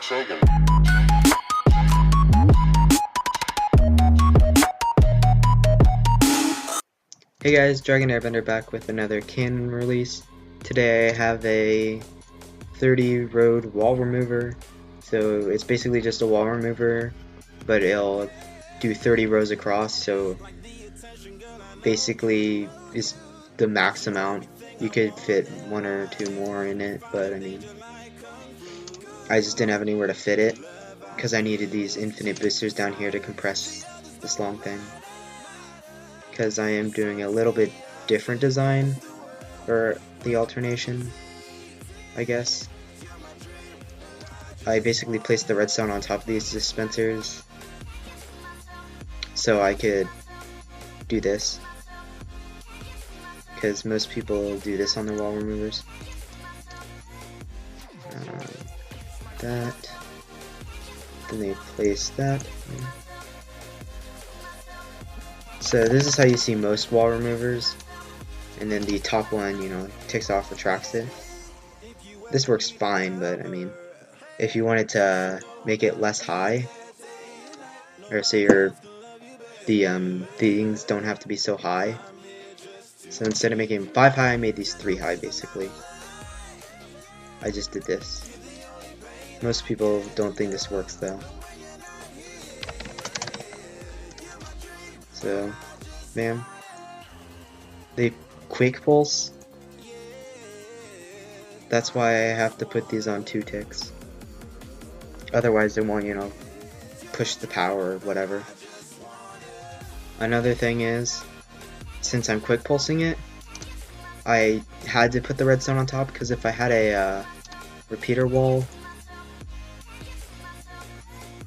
Hey guys, Dragonairbender back with another cannon release. Today I have a 30 road wall remover. So it's basically just a wall remover, but it'll do 30 rows across, so basically is the max amount. You could fit one or two more in it, but I mean, I just didn't have anywhere to fit it because I needed these infinite boosters down here to compress this long thing. Because I am doing a little bit different design for the alternation, I guess. I basically placed the redstone on top of these dispensers so I could do this, because most people do this on their wall removers. That, then they place that. So this is how you see most wall removers, and then the top one, you know, takes off, retracts it. This works fine, but I mean, if you wanted to make it less high, or say the things don't have to be so high, so instead of making 5 high, I made these 3 high basically. I just did this. Most people don't think this works though. So, bam. They quick pulse. That's why I have to put these on 2 ticks. Otherwise, they won't, you know, push the power or whatever. Another thing is, since I'm quick pulsing it, I had to put the redstone on top, because if I had a repeater wall,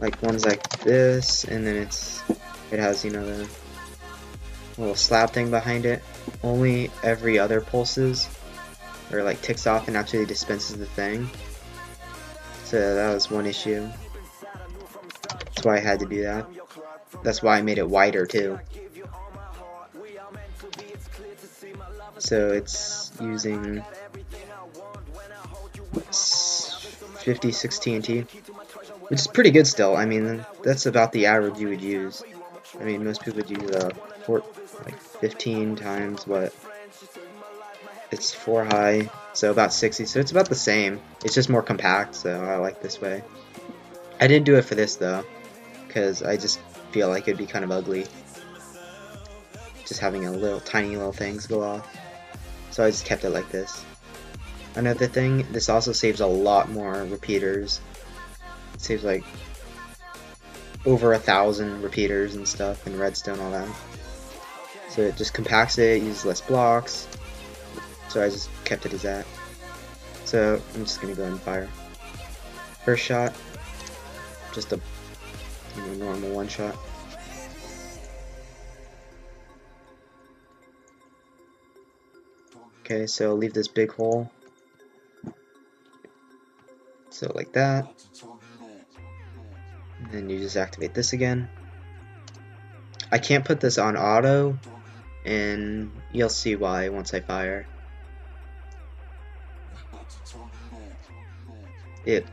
like ones like this, and then it has, you know, the little slab thing behind it, only every other pulses or like ticks off and actually dispenses the thing. So that was one issue. That's why I had to do that. That's why I made it wider too. So it's using 56 TNT, which is pretty good still. I mean, that's about the average you would use. I mean, most people would use like 15 times what? It's 4 high, so about 60. So it's about the same. It's just more compact, so I like this way. I didn't do it for this though, because I just feel like it'd be kind of ugly, just having a little tiny little things go off. So I just kept it like this. Another thing, this also saves a lot more repeaters. It saves like over 1,000 repeaters and stuff, and redstone, all that. So it just compacts it, uses less blocks. So I just kept it as that. So I'm just gonna go ahead and fire. First shot, just a normal one shot. Okay, so leave this big hole. So like that. And then you just activate this again. I can't put this on auto, and you'll see why once I fire. It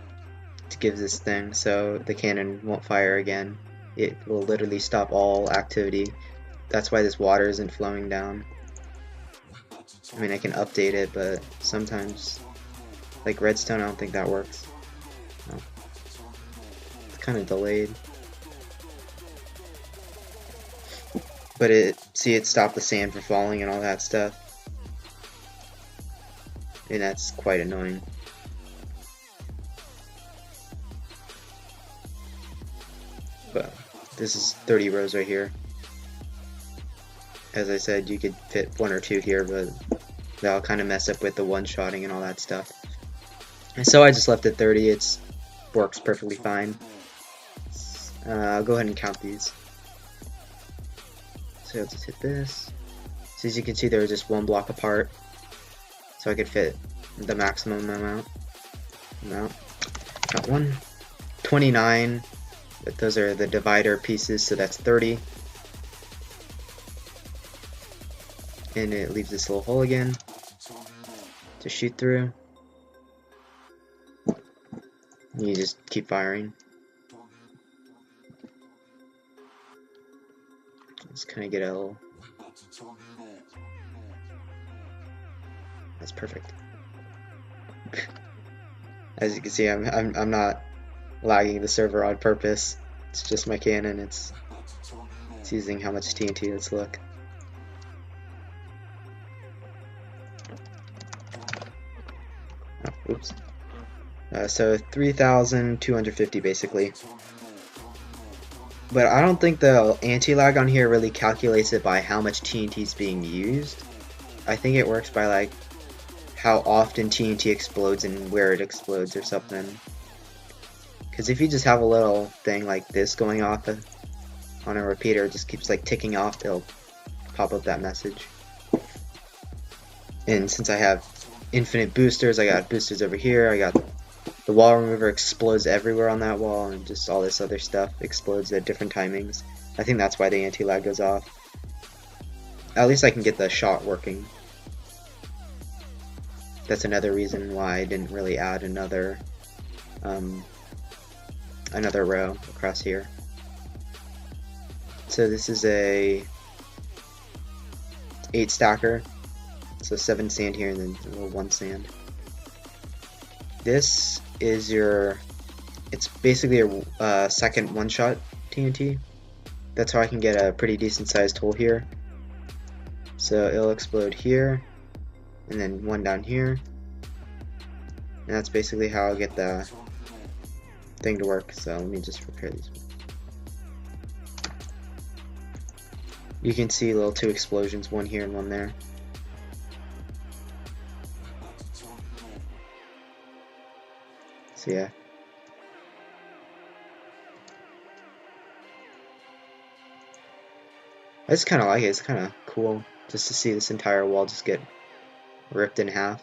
gives this thing so the cannon won't fire again. It will literally stop all activity. That's why this water isn't flowing down. I mean, I can update it, but sometimes, like redstone, I don't think that works. No. It's kind of delayed. But it stopped the sand from falling and all that stuff. And that's quite annoying. But this is 30 rows right here. As I said, you could fit 1 or 2 here, but that'll kind of mess up with the one-shotting and all that stuff. And so I just left it 30. It works perfectly fine. I'll go ahead and count these. So I'll just hit this. So as you can see, they're just 1 block apart. So I could fit the maximum amount. Got 1. 29. But those are the divider pieces, so that's 30. And it leaves this little hole again to shoot through. You just keep firing. Just kind of get a little... That's perfect. As you can see, I'm not lagging the server on purpose. It's just my cannon. It's using how much TNT. Let's look. Oh, oops. So 3,250 basically. But I don't think the anti-lag on here really calculates it by how much TNT is being used. I think it works by like how often TNT explodes and where it explodes or something. Because if you just have a little thing like this going off on a repeater, it just keeps like ticking off, it'll pop up that message. And since I have infinite boosters, I got boosters over here, I got the wall remover explodes everywhere on that wall, and just all this other stuff explodes at different timings. I think that's why the anti-lag goes off. At least I can get the shot working. That's another reason why I didn't really add another row across here. So this is a 8 stacker. So 7 sand here and then a little 1 sand. This is your, it's basically a second one-shot TNT. That's how I can get a pretty decent sized hole here. So it'll explode here, and then one down here. And that's basically how I'll get the thing to work. So let me just repair these. You can see little 2 explosions, one here and one there. So yeah. I just kind of like it. It's kind of cool just to see this entire wall just get ripped in half.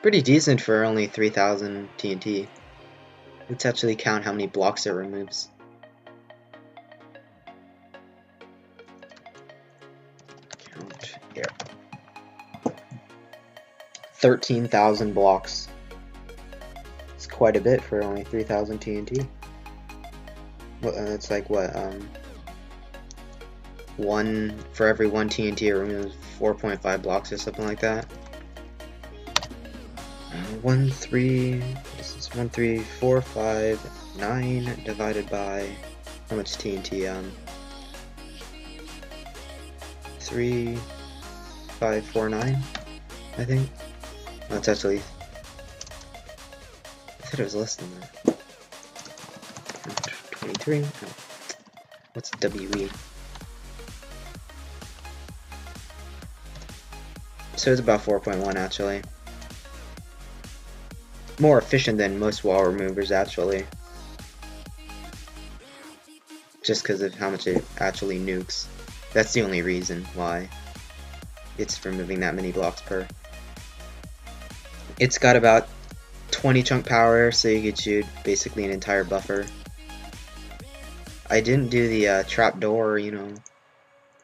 Pretty decent for only 3,000 TNT. Let's actually count how many blocks it removes. Count here. 13,000 blocks. It's quite a bit for only 3,000 TNT. Well, it's like what? One for every 1 TNT, it removes 4.5 blocks or something like that. 1, 3. This is 1, 3, 4, 5, 9 divided by how much TNT? 3, 5, 4, 9. I think. Oh, it's actually. I thought it was less than that. 23. Oh. What's WE? So it's about 4.1 actually. More efficient than most wall removers actually. Just because of how much it actually nukes. That's the only reason why it's removing that many blocks per. It's got about 20 chunk power, so you could shoot basically an entire buffer. I didn't do the trapdoor, you know,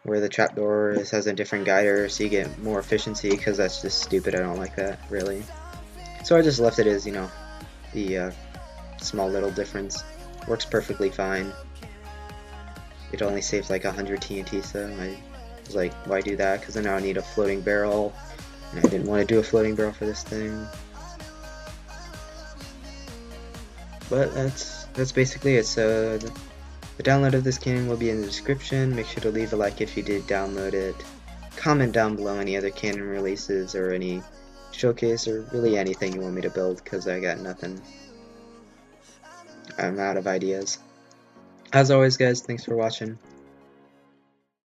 where the trapdoor has a different guider so you get more efficiency, because that's just stupid. I don't like that, really. So I just left it as, you know, the small little difference. Works perfectly fine. It only saves like 100 TNT, so I was like, why do that? Because now I need a floating barrel, and I didn't want to do a floating barrel for this thing. But that's basically it. So the download of this cannon will be in the description. Make sure to leave a like if you did download it. Comment down below any other cannon releases or any showcase or really anything you want me to build, because I got nothing. I'm out of ideas. As always guys, thanks for watching.